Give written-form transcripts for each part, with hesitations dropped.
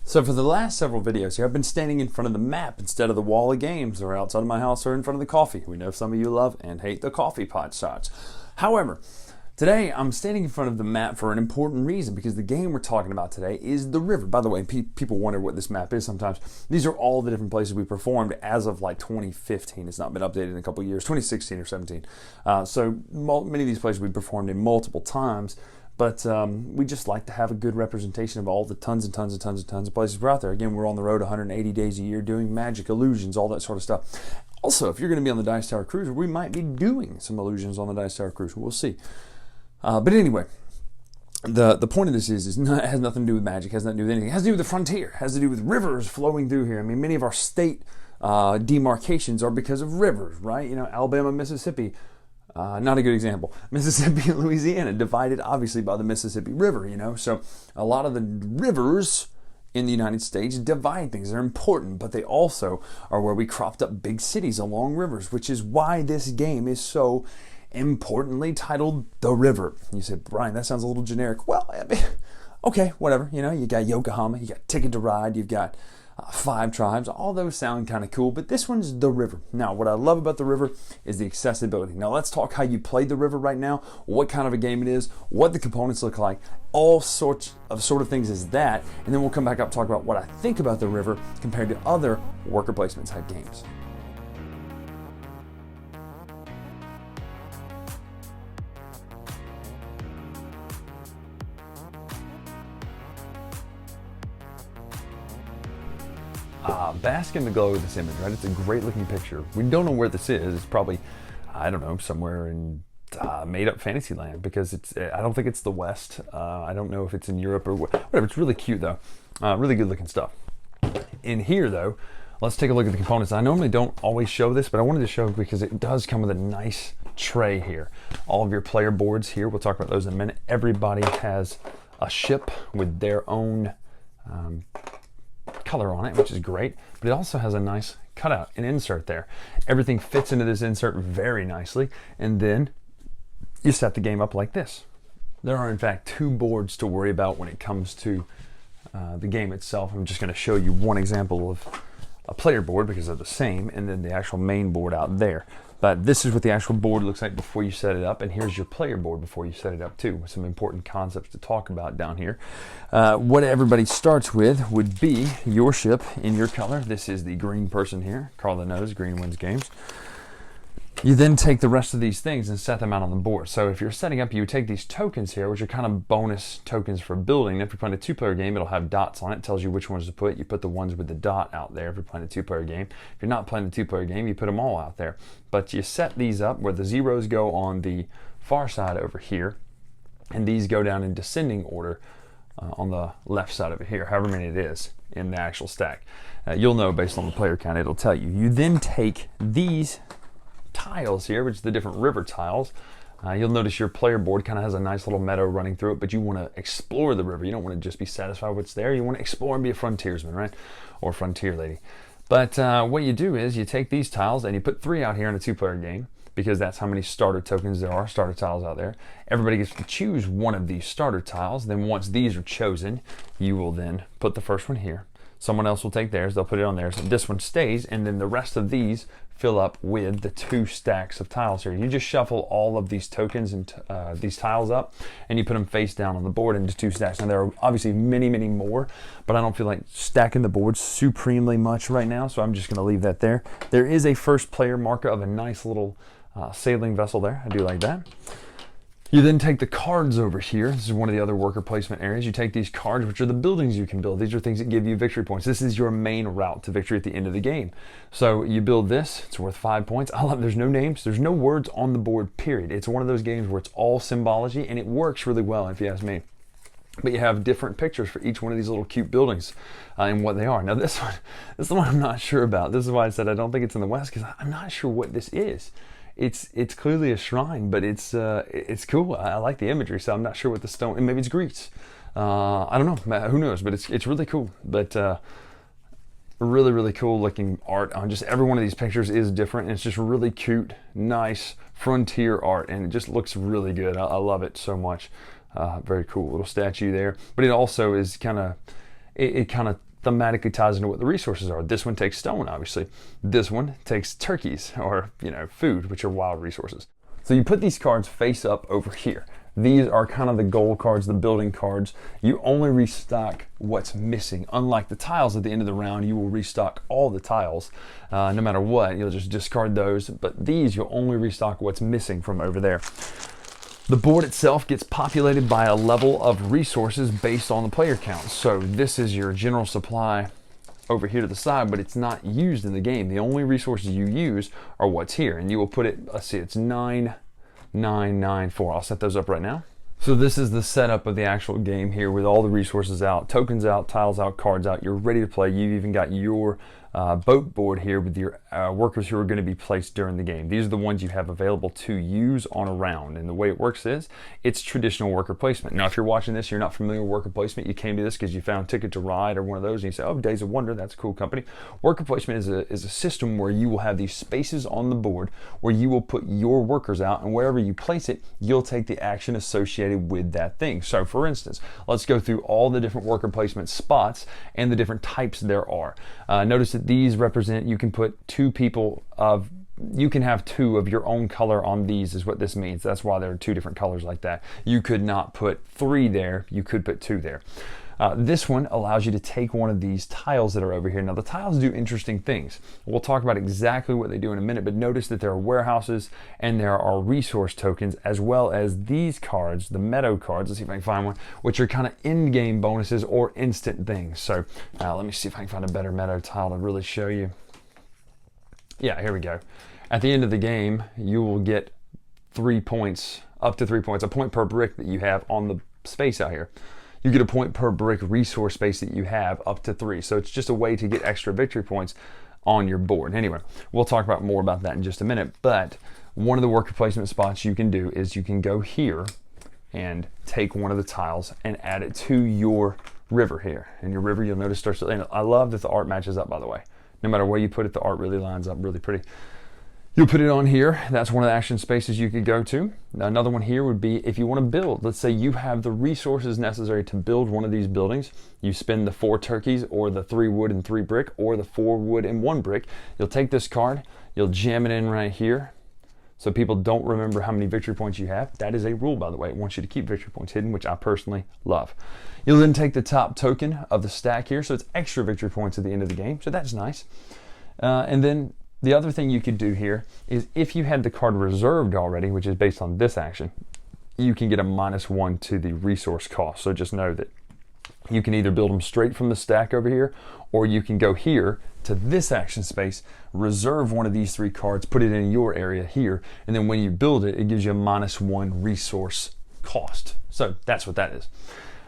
So for the last several videos here, I've been standing in front of the map instead of the wall of games, or outside of my house, or in front of the coffee. We know some of you love and hate the coffee pot shots. However, today I'm standing in front of the map for an important reason, because the game we're talking about today is the river. By the way, people wonder what this map is sometimes. These are all the different places we performed as of like 2015. It's not been updated in a couple of years, 2016 or 17. So many of these places we performed in multiple times. But we just like to have a good representation of all the tons and tons and tons and tons of places we're out there. Again, we're on the road 180 days a year doing magic, illusions, all that sort of stuff. Also, if you're going to be on the Dice Tower Cruiser, we might be doing some illusions on the Dice Tower Cruiser. We'll see. But anyway, the point of this is it has nothing to do with magic, has nothing to do with anything. It has to do with the frontier, it has to do with rivers flowing through here. I mean, many of our state demarcations are because of rivers, right? You know, Alabama, Mississippi. Not a good example. Mississippi and Louisiana, divided obviously by the Mississippi River, you know. So a lot of the rivers in the United States divide things. They're important, but they also are where we cropped up big cities along rivers, which is why this game is so importantly titled The River. You said, Brian, that sounds a little generic. Well, I mean, okay, whatever. You know, you got Yokohama, you got Ticket to Ride, you've got 5 tribes. All those sound kind of cool, but this one's the river. Now, what I love about the river is the accessibility. Now, let's talk how you play the river right now, what kind of a game it is, what the components look like, all sorts of things as that, and then we'll come back up and talk about what I think about the river compared to other worker placement type games. Bask in the glow of this image, right? It's a great looking picture. We don't know where this is. It's probably, I don't know, somewhere in made up fantasy land, because I don't think it's the West. I don't know if it's in Europe or whatever. It's really cute though. Really good looking stuff. In here though, let's take a look at the components. I normally don't always show this, but I wanted to show because it does come with a nice tray here. All of your player boards here, we'll talk about those in a minute. Everybody has a ship with their own color on it, which is great, but it also has a nice cutout, an insert there. Everything fits into this insert very nicely, and then you set the game up like this. There are in fact 2 boards to worry about when it comes to the game itself. I'm just going to show you one example of a player board because they're the same, and then the actual main board out there. But this is what the actual board looks like before you set it up, and here's your player board before you set it up too. Some important concepts to talk about down here. What everybody starts with would be your ship in your color. This is the green person here. Carla knows green wins games. You then take the rest of these things and set them out on the board. So if you're setting up, you take these tokens here, which are kind of bonus tokens for building. If you're playing a 2-player game, it'll have dots on it. It tells you which ones to put. You put the ones with the dot out there if you're playing a 2-player game. If you're not playing the 2-player game, you put them all out there. But you set these up where the zeros go on the far side over here, and these go down in descending order on the left side over here, however many it is in the actual stack. You'll know based on the player count, it'll tell you. You then take these tiles here, which is the different river tiles. You'll notice your player board kind of has a nice little meadow running through it, but you want to explore the river. You don't want to just be satisfied with what's there. You want to explore and be a frontiersman, right? Or frontier lady. But what you do is you take these tiles and you put 3 out here in a 2-player game, because that's how many starter tokens there are, starter tiles out there. Everybody gets to choose one of these starter tiles. Then once these are chosen, you will then put the first one here. Someone else will take theirs, they'll put it on theirs, and this one stays, and then the rest of these fill up with the 2 stacks of tiles here. You just shuffle all of these tokens and these tiles up, and you put them face down on the board into 2 stacks. Now there are obviously many, many more, but I don't feel like stacking the board supremely much right now, so I'm just gonna leave that there. There is a first player marker of a nice little sailing vessel there. I do like that. You then take the cards over here. This is one of the other worker placement areas. You take these cards, which are the buildings you can build. These are things that give you victory points. This is your main route to victory at the end of the game. So you build this, it's worth 5 points. I love, there's no names, there's no words on the board, period. It's one of those games where it's all symbology, and it works really well, if you ask me. But you have different pictures for each one of these little cute buildings and what they are. Now this is the one I'm not sure about. This is why I said I don't think it's in the West, because I'm not sure what this is. It's clearly a shrine, but it's cool. I like the imagery, so I'm not sure what the stone, and maybe it's Greece. I don't know, who knows, but it's really cool. But really, really cool looking art on just every one of these pictures is different, and it's just really cute, nice frontier art, and it just looks really good. I love it so much. Very cool little statue there, but it also is kind of, it kind of thematically ties into what the resources are. This one takes stone, obviously. This one takes turkeys, or food, which are wild resources. So you put these cards face up over here. These are kind of the goal cards, the building cards. You only restock what's missing. Unlike the tiles at the end of the round, you will restock all the tiles. No matter what, you'll just discard those. But these, you'll only restock what's missing from over there. The board itself gets populated by a level of resources based on the player count. So this is your general supply over here to the side, but it's not used in the game. The only resources you use are what's here. And you will put it, let's see, it's 9, 9, 9, 4. I'll set those up right now. So this is the setup of the actual game here with all the resources out, tokens out, tiles out, cards out. You're ready to play. You've even got your boat board here with your workers who are going to be placed during the game. These are the ones you have available to use on a round. And the way it works is it's traditional worker placement. Now, if you're watching this, you're not familiar with worker placement, you came to this because you found Ticket to Ride or one of those and you say, oh, Days of Wonder, that's a cool company. Worker placement is a system where you will have these spaces on the board where you will put your workers out, and wherever you place it, you'll take the action associated with that thing. So for instance, let's go through all the different worker placement spots and the different types there are. Notice that these represent, you can put you can have 2 of your own color on these is what this means. That's why there are 2 different colors like that. You could not put 3 there, you could put 2 there. This one allows you to take one of these tiles that are over here. Now the tiles do interesting things. We'll talk about exactly what they do in a minute, but notice that there are warehouses and there are resource tokens, as well as these cards, the meadow cards, let's see if I can find one, which are kind of in-game bonuses or instant things. So let me see if I can find a better meadow tile to really show you. Yeah, here we go. At the end of the game, you will get 3 points, up to 3 points, a point per brick that you have on the space out here. You get a point per brick resource space that you have, up to 3. So it's just a way to get extra victory points on your board. Anyway, we'll talk about more about that in just a minute. But one of the worker placement spots you can do is you can go here and take one of the tiles and add it to your river here. And your river, you'll notice, starts to, and I love that the art matches up, by the way. No matter where you put it, the art really lines up really pretty. You'll put it on here. That's one of the action spaces you could go to. Another one here would be if you want to build. Let's say you have the resources necessary to build one of these buildings. You spend the 4 turkeys or the 3 wood and 3 brick or the 4 wood and 1 brick. You'll take this card, you'll jam it in right here so people don't remember how many victory points you have. That is a rule, by the way. It wants you to keep victory points hidden, which I personally love. You'll then take the top token of the stack here, so it's extra victory points at the end of the game, so that's nice. And then the other thing you could do here is if you had the card reserved already, which is based on this action, you can get a -1 to the resource cost. So just know that you can either build them straight from the stack over here, or you can go here to this action space, reserve one of these 3 cards, put it in your area here, and then when you build it, it gives you a -1 resource cost. So that's what that is.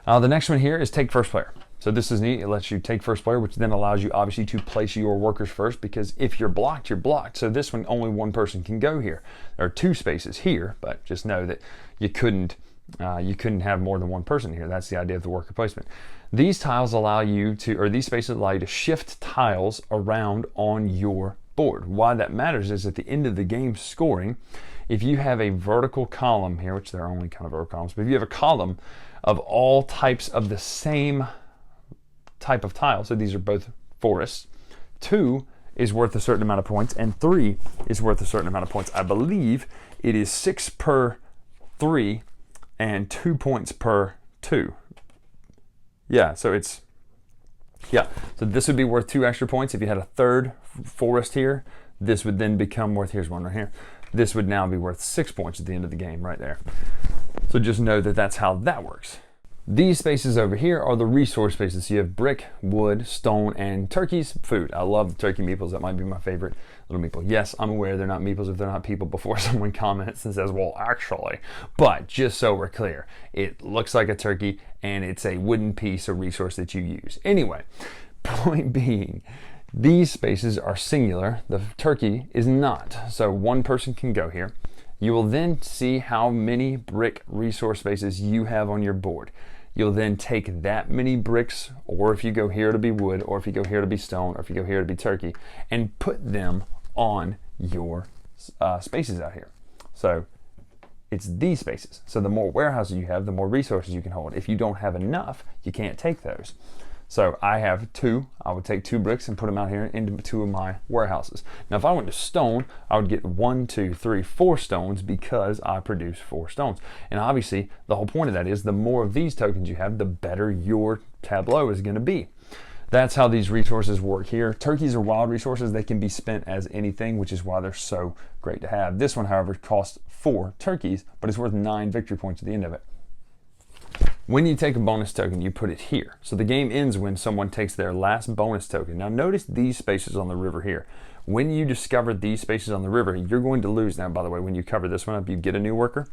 The next one here is take first player. So this is neat. It lets you take first player, which then allows you obviously to place your workers first, because if you're blocked, you're blocked. So this one, only 1 person can go here. There are 2 spaces here, but just know that you couldn't have more than 1 person here. That's the idea of the worker placement. These tiles allow you to, or these spaces allow you to shift tiles around on your board. Why that matters is at the end of the game scoring, if you have a vertical column here, which there are only kind of vertical columns, but if you have a column of all types of the same type of tile, so these are both forests, 2 is worth a certain amount of points and 3 is worth a certain amount of points. I believe it is 6 per 3 and 2 points per 2. Yeah, so it's, yeah, so this would be worth 2 extra points. If you had a 3rd forest here, this would then become worth, here's one right here, this would now be worth 6 points at the end of the game right there. So just know that that's how that works. These spaces over here are the resource spaces. So you have brick, wood, stone, and turkeys, food. I love the turkey meeples. That might be my favorite little meeple. Yes, I'm aware they're not meeples if they're not people before someone comments and says, well, actually. But just so we're clear, it looks like a turkey and it's a wooden piece of resource that you use. Anyway, point being, these spaces are singular. The turkey is not. So 1 person can go here. You will then see how many brick resource spaces you have on your board. You'll then take that many bricks, or if you go here to be wood, or if you go here to be stone, or if you go here to be turkey, and put them on your spaces out here. So it's these spaces. So the more warehouses you have, the more resources you can hold. If you don't have enough, you can't take those. So I have 2. I would take 2 bricks and put them out here into 2 of my warehouses. Now if I went to stone, I would get 1, 2, 3, 4 stones because I produce 4 stones. And obviously the whole point of that is the more of these tokens you have, the better your tableau is going to be. That's how these resources work here. Turkeys are wild resources. They can be spent as anything, which is why they're so great to have. This one, however, costs 4 turkeys, but it's worth 9 victory points at the end of it. When you take a bonus token, you put it here. So the game ends when someone takes their last bonus token. Now notice these spaces on the river here. When you discover these spaces on the river, you're going to lose. Now, by the way, when you cover this one up, you get a new worker.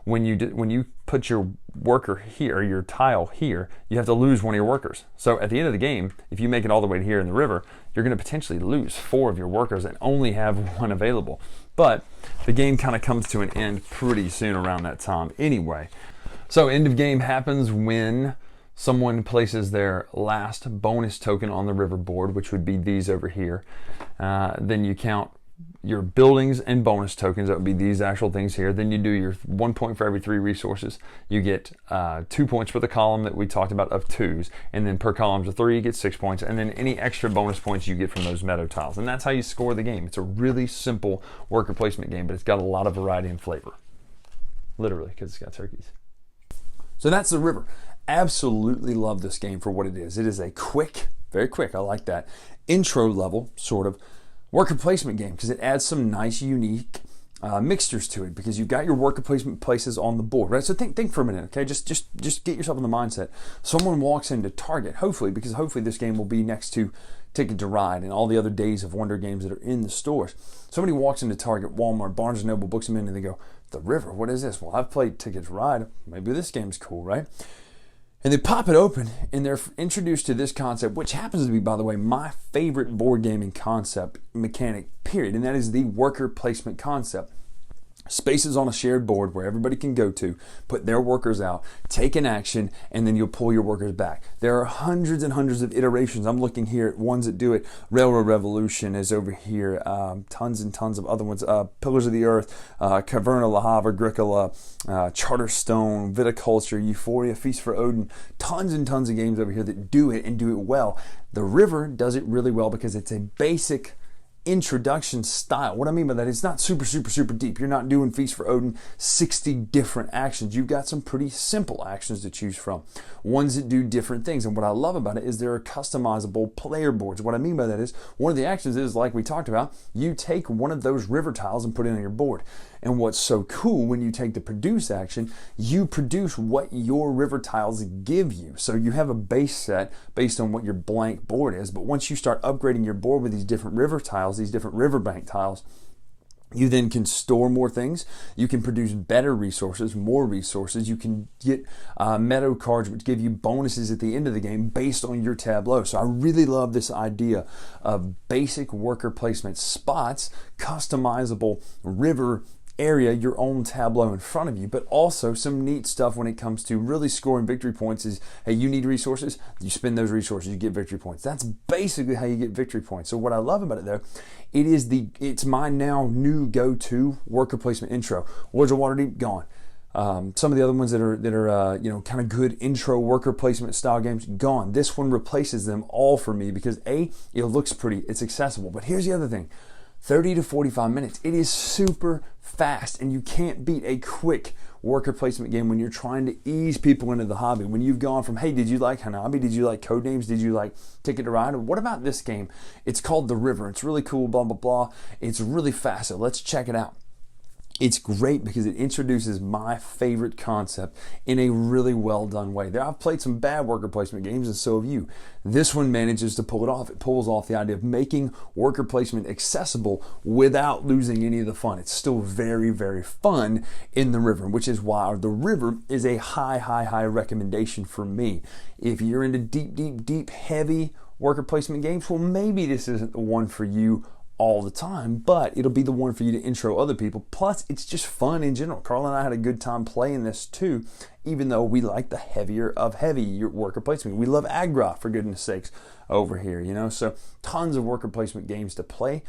When you put your worker here, your tile here, you have to lose one of your workers. So at the end of the game, if you make it all the way to here in the river, you're going to potentially lose 4 of your workers and only have 1 available. But the game kind of comes to an end pretty soon around that time anyway. So end of game happens when someone places their last bonus token on the river board, which would be these over here. Then you count your buildings and bonus tokens. That would be these actual things here. Then you do your 1 point for every 3 resources. You get 2 points for the column that we talked about of 2s, and then per column of 3 you get 6 points, and then any extra bonus points you get from those meadow tiles. And that's how you score the game. It's a really simple worker placement game, but it's got a lot of variety and flavor. Literally, because it's got turkeys. So that's the river. Absolutely love this game for what it is. It is a quick, very quick, I like that, intro level sort of worker placement game because it adds some nice, unique mixtures to it because you've got your worker placement places on the board, right? So think for a minute, okay? Just get yourself in the mindset. Someone walks into Target, hopefully, because hopefully this game will be next to Ticket to Ride and all the other Days of Wonder games that are in the stores. Somebody walks into Target, Walmart, Barnes & Noble, books them in, and they go, the river, what is this? Well, I've played Ticket to Ride. Maybe this game's cool, right? And they pop it open and they're introduced to this concept, which happens to be, by the way, my favorite board gaming concept mechanic, period. And that is the worker placement concept. Spaces on a shared board where everybody can go to, put their workers out, take an action, and then you'll pull your workers back. There are hundreds and hundreds of iterations. I'm looking here at ones that do it. Railroad Revolution is over here. Tons and tons of other ones. Pillars of the Earth, Caverna, La Havre, Agricola, Charterstone, Viticulture, Euphoria, Feast for Odin. Tons and tons of games over here that do it and do it well. The River does it really well because it's a basic introduction style. What I mean by that, it's not super deep. You're not doing Feast for Odin 60 different actions. You've got some pretty simple actions to choose from, ones that do different things. And what I love about it is there are customizable player boards. What I mean by that is one of the actions is, like we talked about, you take one of those river tiles and put it on your board. And what's so cool, when you take the produce action, you produce what your river tiles give you. So you have a base set based on what your blank board is, but once you start upgrading your board with these different river tiles, these different riverbank tiles, you then can store more things. You can produce better resources, more resources. You can get meadow cards which give you bonuses at the end of the game based on your tableau. So I really love this idea of basic worker placement spots, customizable river area, your own tableau in front of you, but also some neat stuff when it comes to really scoring victory points is, hey, you need resources, you spend those resources, you get victory points. That's basically how you get victory points. So what I love about it though, it's my now new go-to worker placement intro. Lords of Waterdeep, gone. Some of the other ones that are kind of good intro worker placement style games, gone. This one replaces them all for me because A, it looks pretty, it's accessible. But here's the other thing. 30 to 45 minutes. It is super fast, and you can't beat a quick worker placement game when you're trying to ease people into the hobby. When you've gone from, hey, did you like Hanabi? Did you like Codenames? Did you like Ticket to Ride? What about this game? It's called The River. It's really cool, blah, blah, blah. It's really fast, so let's check it out. It's great because it introduces my favorite concept in a really well done way. I've played some bad worker placement games, and so have you. This one manages to pull it off. It pulls off the idea of making worker placement accessible without losing any of the fun. It's still very, very fun in The River, which is why The River is a high recommendation for me. If you're into deep, heavy worker placement games, well, maybe this isn't the one for you all the time, but it'll be the one for you to intro other people. Plus, it's just fun in general. Carl and I had a good time playing this too, even though we like the heavier of heavy worker placement. We love Agra, for goodness sakes, over here, So tons of worker placement games to play.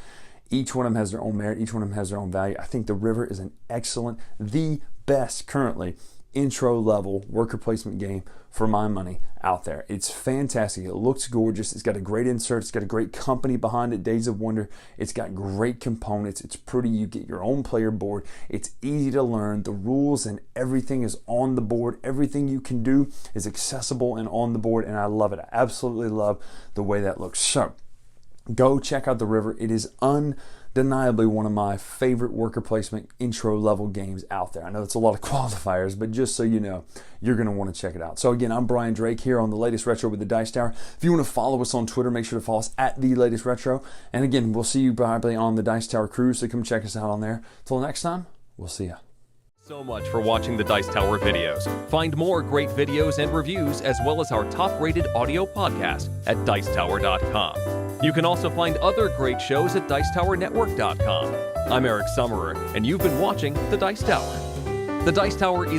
Each one of them has their own merit. Each one of them has their own value. I think The River is an excellent, the best currently intro level worker placement game for my money out there. It's fantastic. It looks gorgeous. It's got a great insert. It's got a great company behind it, Days of Wonder. It's got great components. It's pretty. You get your own player board. It's easy to learn. The rules and everything is on the board. Everything you can do is accessible and on the board, and I love it. I absolutely love the way that looks. So go check out The River. It is undeniably one of my favorite worker placement intro level games out there. I know it's a lot of qualifiers, but just so you know, you're going to want to check it out. So again, I'm Bryan Drake here on The Latest Retro with the Dice Tower. If you want to follow us on Twitter, make sure to follow us at The Latest Retro. And again, we'll see you probably on the Dice Tower cruise, so come check us out on there. Till next time, we'll see ya. So much for watching the Dice Tower videos. Find more great videos and reviews, as well as our top-rated audio podcast at Dicetower.com. You can also find other great shows at Dicetowernetwork.com. I'm Eric Summerer, and you've been watching The Dice Tower. The Dice Tower is